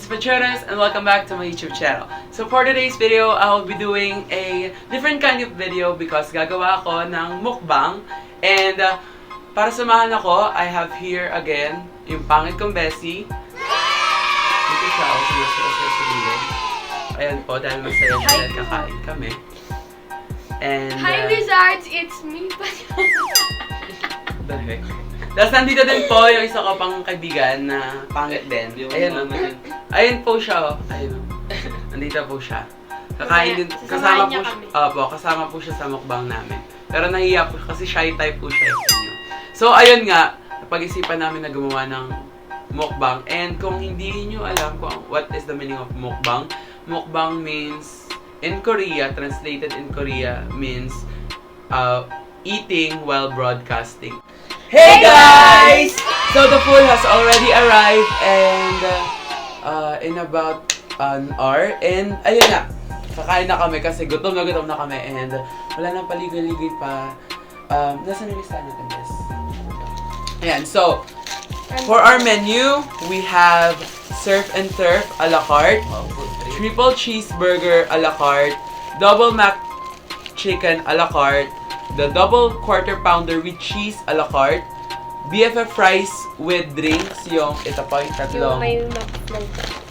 Patronus and welcome back to my YouTube channel. So for today's video, I'll be doing a different kind of video because gagawa ako ng mukbang. And para samahan ako, I have here again yung pangit kong Bessie. Dito siya ako sa gilid. Ayan po, dahil masaya siya dahil kakain kami. And hi Wizards! It's me, the heck? Tapos nandito din po yung isa ko pang kaibigan na pangit din. Ayan o. Ayun po siya o. Ayun o. Nandito po siya. Kakain din. Kasama po siya sa mukbang namin. Pero nahiya po kasi shy type po siya. So ayun nga, napag-isipan namin na gumawa ng mukbang. And kung hindi nyo alam kung what is the meaning of mukbang, mukbang means, in Korea, translated in Korea, means eating while broadcasting. Hey guys! So the food has already arrived and in about an hour. And ayun na, kakain na kami kasi gutom na kami and wala nang paligay-ligay pa. Nasaan yung listahan natin, guys? Ayan, so for our menu, we have surf and turf a la carte, triple cheeseburger a la carte, double mac chicken a la carte, the double quarter pounder with cheese a la carte, BFF fries with drinks, yung ito pa yung tatlong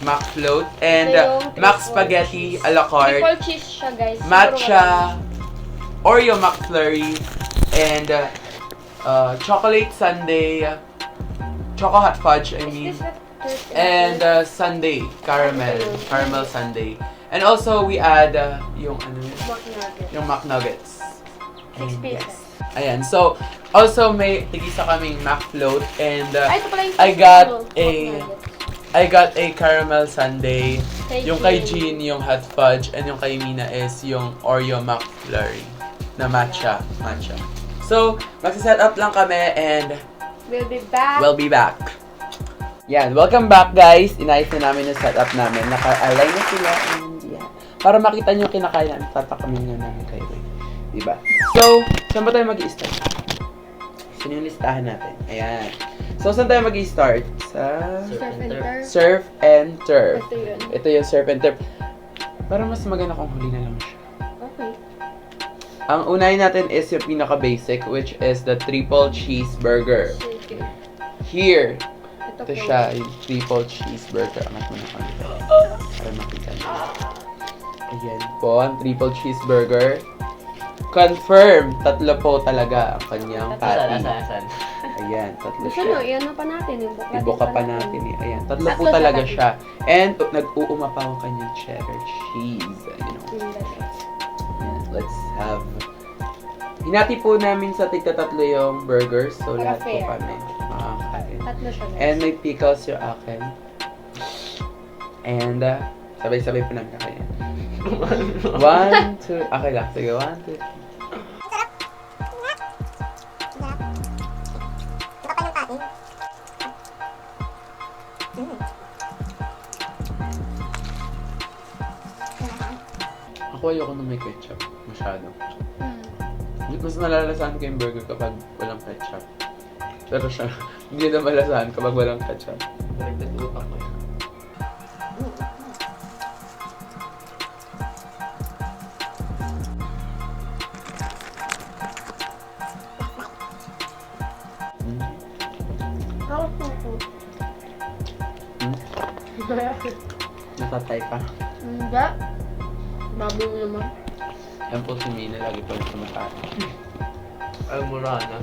mac float, and mac spaghetti a la carte, triple cheese siya, guys. matcha, Oreo McFlurry, and chocolate sundae, choco hot fudge, I mean, and sundae, caramel sundae. And also we add yung ano yung Mac Nuggets. 6 pieces. Yes. Ayan. So, also may tigisa kaming Mac float and ito pala yung I got a caramel sundae. Yung kay Jean yung hot fudge and yung kay Mina is yung Oreo McFlurry na matcha. So, magsa-set up lang kami and we'll be back. Yan, welcome back guys. Inayos na namin yung setup namin. Naka-align na sila and yeah. Para makita nyo kinakain namin, tatakamin nyo namin kayo. Diba? So, saan ba tayo mag-i-start? Saan yung listahan natin? Ayan. So, saan tayo mag-i-start? Sa surf and turf. Ito yung surf and turf. Parang mas maganda kung huli na lang siya. Okay. Ang unahin natin is yung pinaka-basic, which is the triple cheeseburger. Here. Ito siya, yung triple cheeseburger. Angat mo na kami. Para makita nyo. Ayan po, ang triple cheeseburger. Confirm, tatlo po talaga ang kanyang patty. Ayan, tatlo siya. Iyan pa natin. Ibuka pa natin. Ayan, tatlo po talaga siya. And nag-uuma pa ang kanyang cheddar cheese. Ayan, let's have... Hinati po namin sa tigta-tatlo yung burgers. So, lahat po kami makakain. Tatlo siya, guys. And may pickles yung akin. And sabay-sabay po namin kakain. 1, 2, okay lang. Sige, 1, 2, 3. Ako ayoko na may ketchup. Masyado. Mas malalasahan ko yung burger kapag walang ketchup. Pero siya, hindi na malasahan kapag walang ketchup. Nagtatupak ko yan. Natatay ka? Hindi. Baboy mo naman. Yan po si Mina, lagi po yung sumatay. Ay, mura na.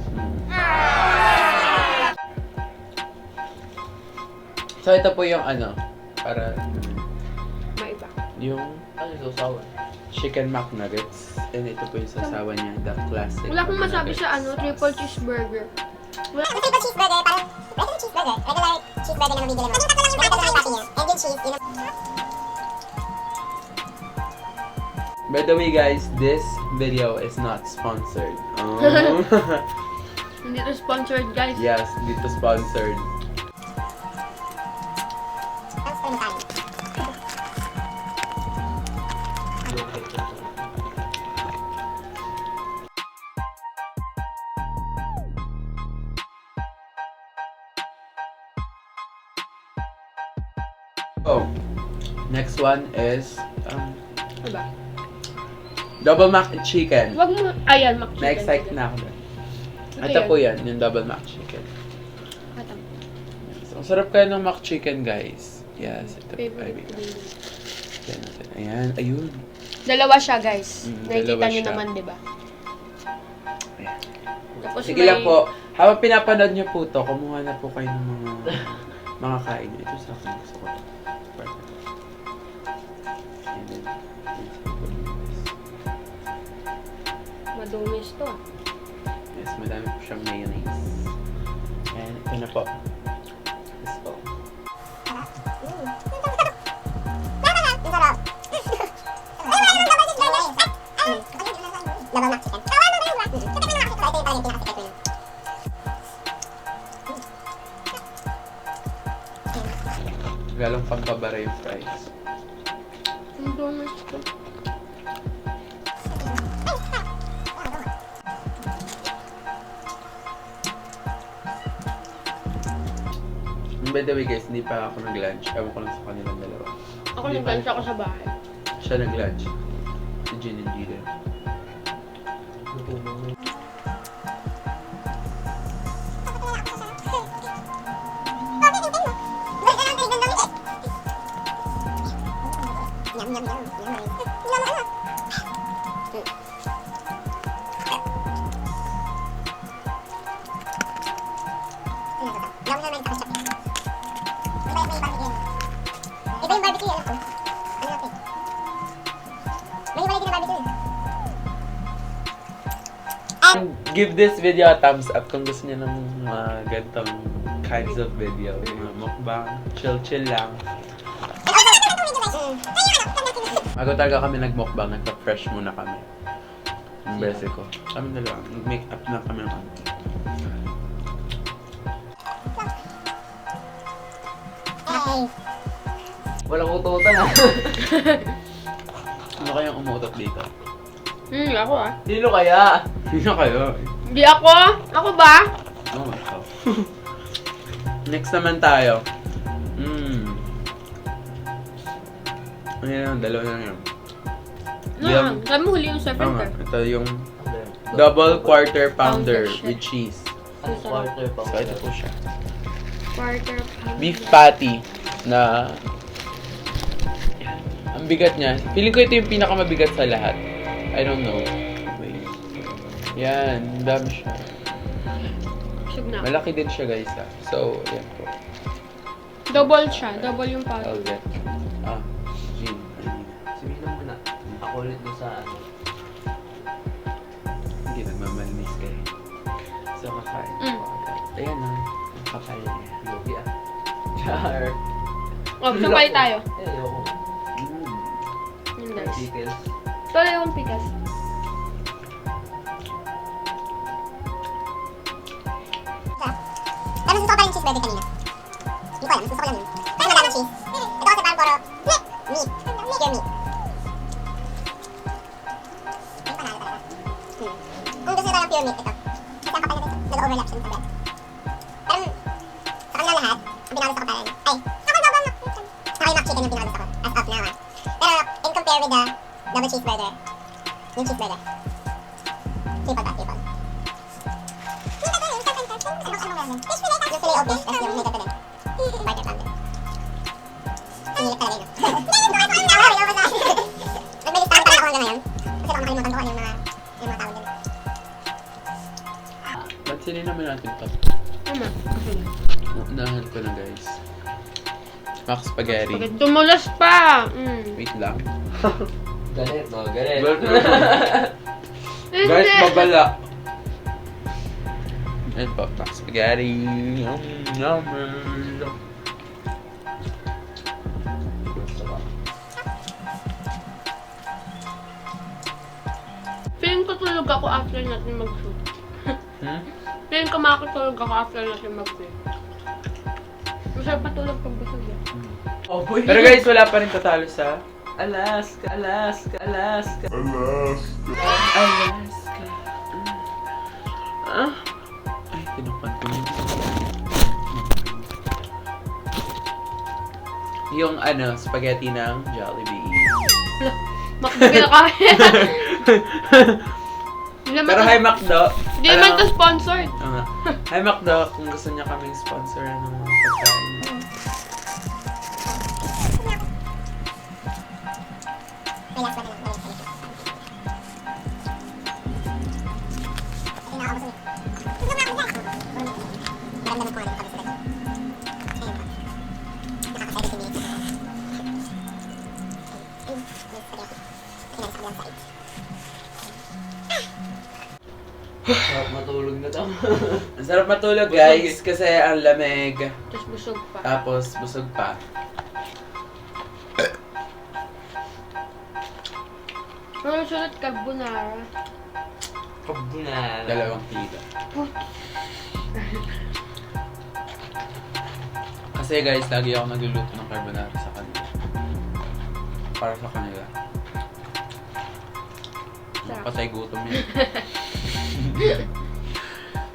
So, ito po yung ano, para... Maiba. Yung... Ano yung sasawan? Chicken Mac Nuggets. And ito po yung sasawan niya, the classic. Wala akong masabi sa triple cheeseburger. Triple cheeseburger, parang regular cheeseburger. Regular cheeseburger na mabibili mo. Nakita lang yung patty niya. And yung cheese, yun. By the way guys, this video is not sponsored. Hindi to sponsored, guys. Yes, hindi to sponsored. Oh, next one is Ano ba? double mac and chicken. Wag mo, ayan, McChicken. Na-excite na ako doon. Ito Ito yan. po yan, yung double mac chicken. Atang. So, ang sarap kayo ng mac chicken, guys. Yes, ito. Favorite ko. Yan natin. Ayan, ayun. Dalawa siya, guys. Nakikita dalawa niyo siya. naman, di ba? Ayan. Tapos Sige lang po. Habang pinapanood niyo po to, kumuha na po kayo ng mga kain. Ito sa akin. Gusto ko. And then, Madumis to. yes, madami po siyang mayonnaise. And ito na po. This po. Double mac chicken. Lalong pangkabara yung fries. Madumis to. By the way guys, hindi pa ako nag-lunch. Ewan ko lang sa kanilang dalawa. Ako Hindi nag-lunch pa- ako sa bahay. Siya nag-lunch. Si Jin and Jiden. Give this video a thumbs up kung gusto niyo ng mga ganitong kinds of video. Yung mga mukbang, chill lang. Bago talaga kami nag-mukbang, nagpa-fresh muna kami. Yung bese ko. Kami na lang, make up na kami ng konti. Walang ututan ah. Ano kayang umutot dito? Ako ah. Sino kaya? Sino kayo? Hindi ako. Ako ba? Oh my God. Next naman tayo. Ayan, dalawa na yan. Yung- Sabi mo huli yung second Tama, time. ito yung double quarter pounder Pounder with cheese. Ano quarter pa? So, ito po siya. Quarter pounder. Beef patty na ang bigat niya. Feeling ko ito yung pinakamabigat sa lahat. I don't know. Wait. Yan, dami siya. Sug na. Malaki din siya guys ha. So, yan po. Double siya. Double yung I'll pounder. get. Gin. Sabihin mo muna. Ako ulit doon sa ano. Hindi nagmamalinis kayo. So, kakain. Ayan na. Kakain niya. Yogi ah. Char. Oh, sabay tayo. Eh, ayoko. Yun guys. Pickles. Ito yung pikas. Pero gusto ko pa yung cheeseburger kanina. Hindi ko alam, gusto ko lang yun. Kasi madaming cheese. Ito kasi parang puro meat. Pure meat. Yung panalo talaga. Kung gusto nyo talagang pure meat, ito. Kasi ang kapal na dito, nag-overlap siya sa bread. Pero sa kanila lahat, ang pinalos ako parang, ay, ako double mac chicken. Saka yung mac chicken yung pinalos ako, as of now ah. Pero in compare with the double cheeseburger, yung cheeseburger. Triple ba? Triple. Yung fillet of fish, tapos yung nito din. Burger pounder. Sinilip talaga yun. Nagbilis parang ako hanggang ngayon. Kasi baka makalimutan ko ano yung mga tawag din. Pansinin naman natin ito. Tama. Unahan ko na guys. Mac spaghetti. Pagkat tumulas pa. Wait lang. Galit, no? Galit. Guys, babala. Ayan po, Mac spaghetti. Yum, yum, yum. Feeling ko tulog ako after natin mag-shoot. Feeling ko makakatulog ako after natin mag-shoot. Masarap matulog pag busog yan. Oh, boy. Pero guys, wala pa rin tatalo sa Alaska, Alaska, Alaska. Alaska. Ay, tinukpan ko yun. Yung spaghetti ng Jollibee. Makbigil kami. Pero hi Macdo. Hindi naman to sponsored. Hi Macdo, kung gusto niya kaming sponsor ng mga pagkain. Relax lang. Sarap matulog na to. Ang sarap matulog guys, kasi ang lamig. Tapos busog pa. Tapos busog pa. Pero sunod carbonara. Kabunala. 2 kilo. Kasi guys, lagi ako nagluluto ng carbonara sa kanila. Para sa kanila. Patay gutom yun.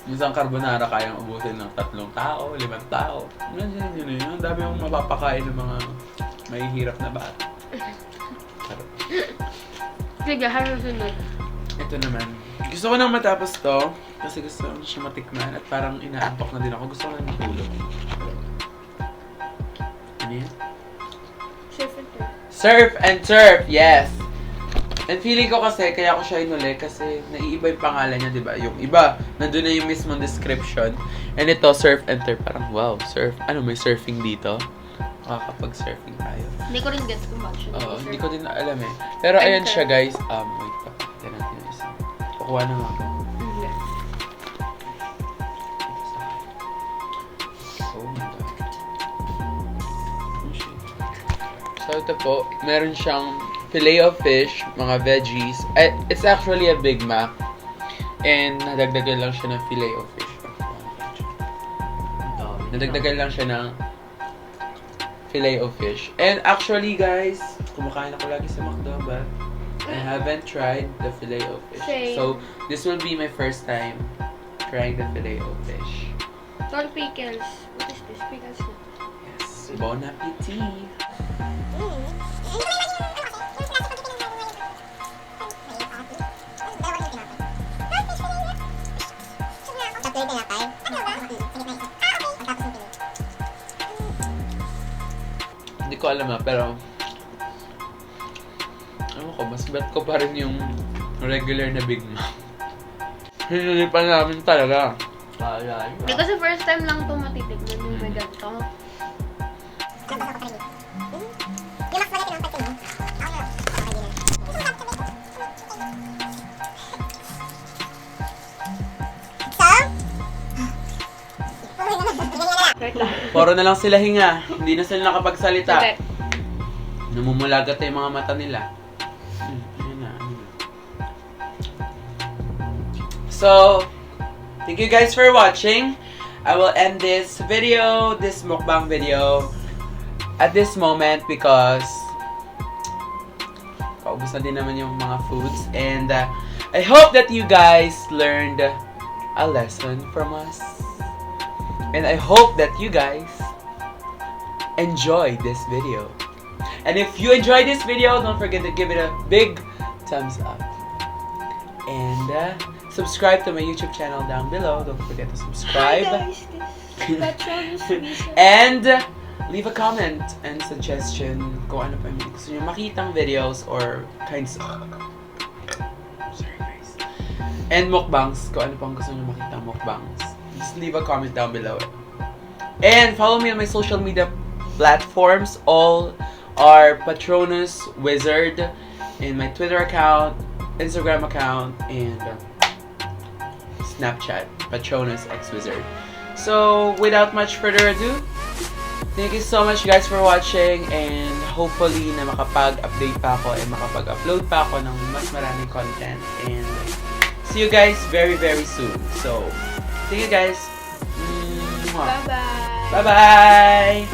Minsan carbonara kayang ubusin ng 3 tao, 5 tao. Yun. Ang dami akong mapapakain ng mga mahihirap na bata. Sarap. Sige, sunod. Ito naman. Gusto ko nang matapos to kasi gusto ko siya matikman at parang inaantok na din ako. Gusto ko nang matulog. Ano yan? Surf and turf, yes! And feeling ko kasi, kaya ko siya inuli kasi naiiba yung pangalan niya, di ba? Yung iba, nandun na yung mismong description. And ito, surf and turf. Parang, wow, surf. Ano, may surfing dito? Makakapag-surfing tayo. Hindi ko rin gets kung bakit siya. Oo, hindi ko din alam eh. Pero ayan siya guys. Wait pa. Tignan natin yung isa. Kukuha na nga ako. Oh my God. Oh shit. So ito po, meron siyang fillet of fish, mga veggies. It's actually a Big Mac. And nadagdagan lang siya ng fillet of fish. Nadagdagan lang siya ng fillet of fish. And actually guys, kumakain ako lagi sa McDo, but I haven't tried the fillet of fish. Same. So, this will be my first time trying the fillet of fish. Tall pickles. What is this? Pickles na. Yes. Bon appetit! Hindi ko alam pero ano ko, mas bet ko pa rin yung regular na Big Mac. Hinuli pa namin talaga. Hindi kasi first time lang ito matitignan yung may ganito. Puro na lang sila hinga. Hindi na sila nakapagsalita. Okay. Namumulagat na yung mga mata nila. Ayun na. So, thank you guys for watching. I will end this video, this mukbang video, at this moment because paubos na din naman yung mga foods. And I hope that you guys learned a lesson from us. And I hope that you guys enjoy this video. And if you enjoyed this video, don't forget to give it a big thumbs up. And subscribe to my YouTube channel down below. Don't forget to subscribe. Hi guys, this is Patronus. And leave a comment and suggestion kung ano pa yung gusto nyo makitang videos or kinds of... Sorry guys. And mukbangs, kung ano pang gusto nyo makitang mukbangs. Just leave a comment down below. And follow me on my social media platforms. All are Patronus Wizard in my Twitter account, Instagram account, and Snapchat, Patronus X Wizard. So without much further ado, thank you so much guys for watching, and hopefully na makapag-update pa ako and makapag-upload pa ako ng mas maraming content. And see you guys very soon. So thank you guys. Bye-bye. Bye-bye.